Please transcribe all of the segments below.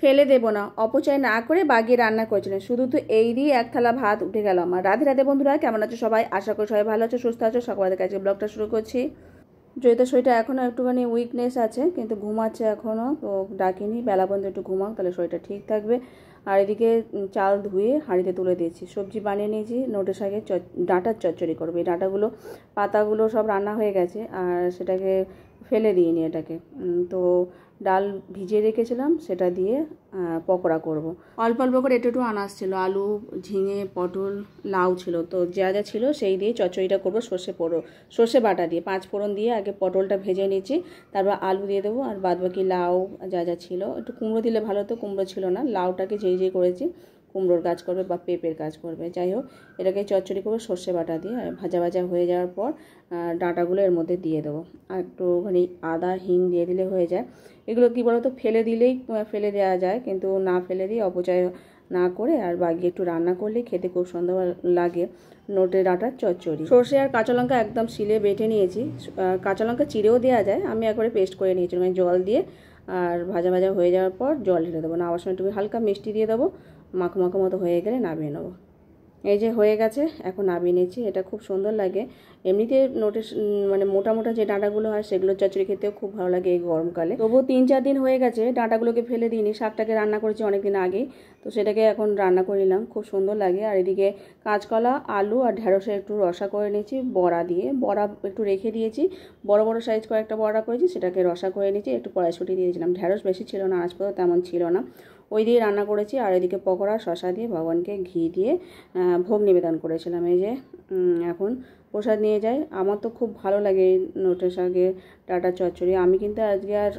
ফেলে দেবো না, অপচয় না করে বাগিয়ে রান্না করেছিলেন। শুধু তো এই দিয়ে এক থালা ভাত উঠে গেল আমার। রাধে রাধে বন্ধুরা, কেমন আছো সবাই? আশা করি সবাই ভালো আছো, সুস্থ আছো। সকালের কাছে ব্লগটা শুরু করছি। জয়িতার শরীরটা এখনও একটুখানি উইকনেস আছে, কিন্তু ঘুমাচ্ছে এখনও, তো ডাকিনি। বেলা পর্যন্ত একটু ঘুমাও, তাহলে শরীরটা ঠিক থাকবে। আর এদিকে চাল ধুয়ে হাঁড়িতে তুলে দিয়েছি, সবজি বানিয়ে নিয়েছি। নোটে শাকের ডাঁটার চচ্চড়ি করবে। এই ডাঁটাগুলো পাতাগুলো সব রান্না হয়ে গেছে, আর সেটাকে ফেলে দিইনি এটাকে। তো ডাল ভিজিয়ে রেখেছিলাম, সেটা দিয়ে পকোড়া করব। অল্প অল্প করে একটু আনাজ ছিল, আলু, ঝিঙে, পটল, লাউ ছিল, তো যা যা ছিল সেই দিয়ে চচ্চড়িটা করবো। সর্ষে বাটা দিয়ে 5 ফোড়ন দিয়ে আগে পটলটা ভেজে নিয়েছি, তারপর আলু দিয়ে দেবো, আর বাদবাকি লাউ যা যা ছিল। একটু কুমড়ো দিলে ভালো হতো, কুমড়ো ছিল না। লাউটাকে যেই করেছি, কুমড়োর গাছ করবে বা পেঁপের গাছ করবে, যাই হোক এটাকে চচ্চড়ি করবো সর্ষে বাটা দিয়ে। আর ভাজা ভাজা হয়ে যাওয়ার পর ডাঁটাগুলো এর মধ্যে দিয়ে দেবো, আর একটুখানি আদা হিং দিয়ে দিলে হয়ে যায়। এগুলো কী বলো তো, ফেলে দিলেই ফেলে দেওয়া যায়, কিন্তু না ফেলে দিয়ে অপচয় না করে আর বাগিয়ে একটু রান্না করলেই খেতে খুব সুন্দর লাগে। নোটে ডাঁটার চচ্চড়ি। সর্ষে আর কাঁচা লঙ্কা একদম শিলে বেটে নিয়েছি। কাঁচা লঙ্কা চিড়েও দেওয়া যায়, আমি একবারে পেস্ট করে নিয়েছি, মানে জল দিয়ে। আর ভাজা ভাজা হয়ে যাওয়ার পর জল ঢেলে দেবো, না আবার সময় একটু হালকা মিষ্টি দিয়ে দেবো। মাখো মাখো মতো হয়ে গেলে নামিয়ে নেবো। এই যে হয়ে গেছে, এখন নামিয়ে নিয়েছি। এটা খুব সুন্দর লাগে। এমনিতে নোটের মানে মোটা মোটা যে ডাঁটাগুলো হয়, সেগুলো চচ্চড়ি খেতেও খুব ভালো লাগে এই গরমকালে। তবুও 3-4 দিন হয়ে গেছে ডাঁটাগুলোকে ফেলে দিইনি। শাকটাকে রান্না করেছি অনেক দিন আগেই, তো সেটাকে এখন রান্না করে নিলাম, খুব সুন্দর লাগে। আর এদিকে কাঁচকলা, আলু আর ঢেঁড়সে একটু রসা করে নিয়েছি বড়া দিয়ে। বড়া একটু রেখে দিয়েছি, বড় বড় সাইজ কয়েকটা বড়া করেছি, সেটাকে রসা করে নিয়েছি। একটু কড়াইশুঁটি দিয়েছিলাম, ঢেঁড়স বেশি ছিল না, আনাজপাতা তেমন ছিল না, ওই দিয়ে রান্না করেছি। আর এদিকে পকোড়া শসা দিয়ে ভগবানকে ঘি দিয়ে ভোগ নিবেদন করেছিলাম। এই যে এখন প্রসাদ নিয়ে যাই। আমার তো খুব ভালো লাগে নোটে শাকের ডাঁটার চচ্চড়ি। আমি কিন্তু আজকে আর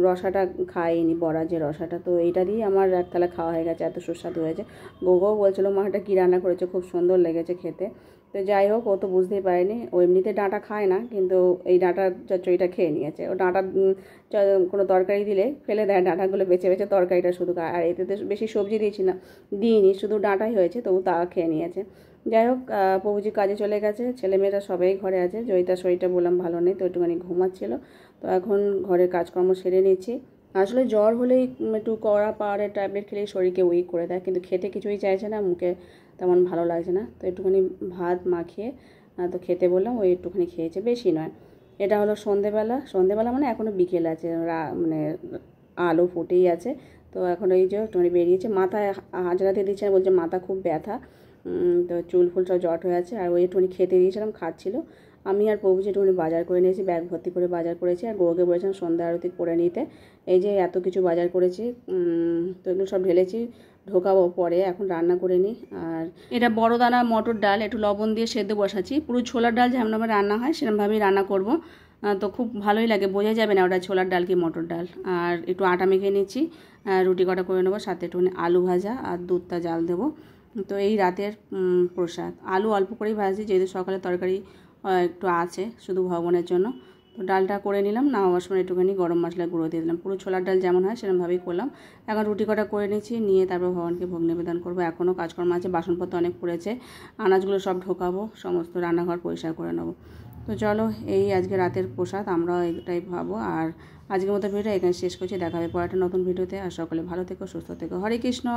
রসাটা খাইনি, বড়া যে রসাটা, তো এইটা দিয়ে আমার এক থালা খাওয়া হয়ে গেছে, এত সুস্বাদু হয়েছে। গোগো বলছিলো মা এটা কী রান্না করেছে, খুব সুন্দর লেগেছে খেতে। তো যাই হোক, ও তো বুঝতেই পারেনি, ও এমনিতে ডাঁটা খায় না, কিন্তু এই ডাঁটার চচ্চড়িটা খেয়ে নিয়েছে। ও ডাঁটা কোনো তরকারি দিলে ফেলে দেয়, ডাঁটাগুলো বেছে বেছে তরকারিটা শুধু খায়। আর এতে তো বেশি সবজি দিইনি, শুধু ডাঁটাই হয়েছে, তবু তা খেয়ে নিয়েছে। যাই হোক, প্রভুজি কাজে চলে গেছে, ছেলেমেয়েরা সবাই ঘরে আছে। জয়িতার শরীরটা বললাম ভালো নেই, তো একটুখানি ঘুমাচ্ছিল, তো এখন ঘরের কাজকর্ম সেরে নিচ্ছি। আসলে জ্বর হলেই একটু কড়া পাহাড়ের ট্যাবলেট খেলেই শরীরকে উইক করে দেয়, কিন্তু খেতে কিছুই চাইছে না, মুখে তেমন ভালো লাগছে না। তো একটুখানি ভাত মাখিয়ে তো খেতে বললাম, ওই একটুখানি খেয়েছে, বেশি নয়। এটা হলো সন্ধেবেলা মানে এখনও বিকেল আছে, মানে আলো ফুটেই আছে। তো এখন এই যে একটুখানি বেরিয়েছে, মাথায় হাজরাতে দিচ্ছে না, বলছে মাথা খুব ব্যথা, তো চুল ফুল সব জট হয়ে আছে। আর ওই একটুখানি খেতে দিয়েছিলাম, খাচ্ছিল। আমি আর প্রভুজি একটুখানি বাজার করে নিয়েছি, ব্যাগ ভর্তি করে বাজার করেছি। আর গৌকে বলেছিলাম সন্ধ্যা আরতি করে নিতে। এই যে এত কিছু বাজার করেছি, তো এগুলো সব ঢেলেছি, ঢোকাবো পরে, এখন রান্না করে নিই। আর এটা বড় দানা মটর ডাল, একটু লবণ দিয়ে সেদ্ধ বসাচ্ছি। পুরো ছোলার ডাল যেমনভাবে রান্না হয় সেরকমভাবেই রান্না করব, তো খুব ভালোই লাগে, বোঝা যাবে না ওটা ছোলার ডাল কি মটর ডাল। আর একটু আটা মেখে নিচ্ছি, রুটি কটা করে নেবো, সাথে একটুখানি আলু ভাজা আর দুধটা জাল দেবো। তো এই রাতের প্রসাদ। আলু অল্প করেই ভাজি, যেহেতু সকালে তরকারি একটু আছে শুধু ভগবানের জন্য। তো ডালটা করে নিলাম, নামাবার সময় একটুখানি গরম মশলা গুঁড়ো দিয়ে দিলাম। পুরো ছোলার ডাল যেমন হয় সেরকমভাবেই করলাম। এখন রুটি কটা করে নিচ্ছি, নিয়ে তারপর ভগবানকে ভোগ নিবেদন করবো। এখনও কাজকর্ম আছে, বাসনপত্র অনেক পড়েছে, আনাজগুলো সব ঢোকাবো, সমস্ত রান্নাঘর পরিষ্কার করে নেবো। তো চলো, এই আজকে রাতের প্রসাদ আমরা এটাই ভাবো। আর আজকের মতো ভিডিও এখানে শেষ করছি, দেখা হবে পরে একটা নতুন ভিডিওতে। আর সকলে ভালো থেকো, সুস্থ থেকো। হরে কৃষ্ণ।